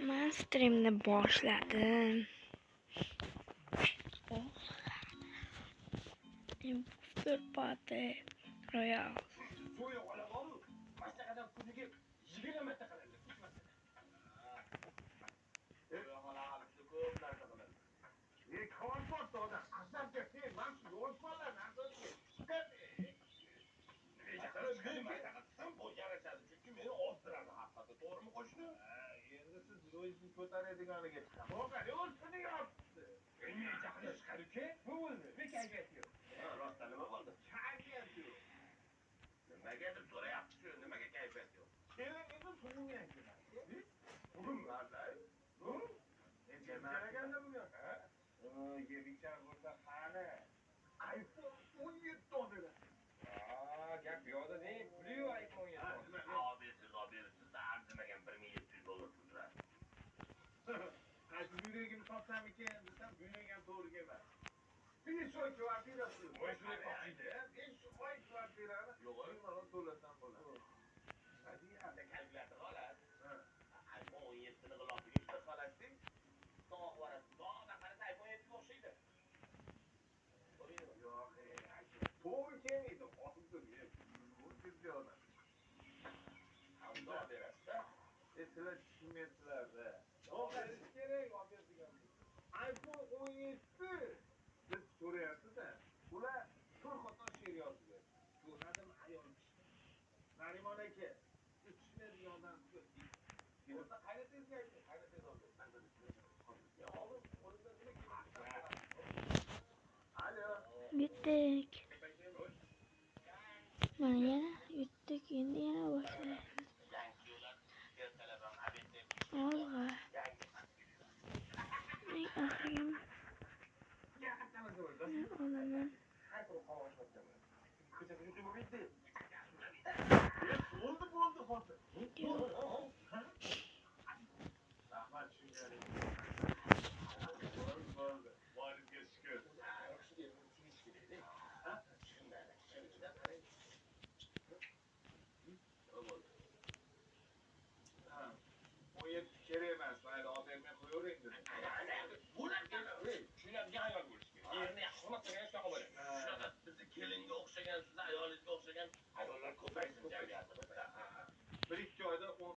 Men streamni boshladim. Imposter Party Royale. To'g'rimi qo'shni? Endi siz o'zingizni ko'taradiganiga chiqamoqali o'zini yopibdi. Menga jahli chiqadi-ku. Bu bo'ldi. Nima kayfiyat yo'q? Rostdan nima bo'ldi? Kayfiyat yo'q. Nimaga deb so'rayapsiz? Nimaga kayfiyat yo'q? Kelingizni tug'ilgan kuni. Bugun qanday? Bu? Kelganda bugun. Ha? Yebichar bo'lsa qani? iPhone 17 oldilar. Gap yo'qda ne? Puli yo'q iPhone 17. Obesiz arzimagan $1700 pul turadi. Qaysi buyragimni topsam ekan desam, buyragim to'g'ri kelmadi. 5 oy kvartirasi. Voy shunday topshiydi. 5 oy kvartirani. Yo'q, mana to'lasam bo'ladi. Hadi, anda kalkulyator oladi. iPhone 17 ni g'ilofiga ishlatib qolasizning. Tog' varasiz. Tog'da qarasa iPhone 7 ga o'xshaydi. Yo'q, to'g'ri kelmaydi. Hozir o'zbekcha odam. Hamdon berasiz-da. Sizlar tushunmaysizlar-da. O'qish kerak, olib beradigan. iPhone 17 deb so'rayapsiz-da. Ular to'rt qator she'r yozgan. Ko'rmadim ayol kishi. Narimon aka, tushunadigan odam ko'p. Bo'lsa qaynatangiz ayting, qaynatangiz oldi. Ya oğlum, qo'lingda nima keladi? Alo. Yutdik. Mana yana yutdik. Endi yana boshlaymiz. Olg'a. Eng oxirgi olaman.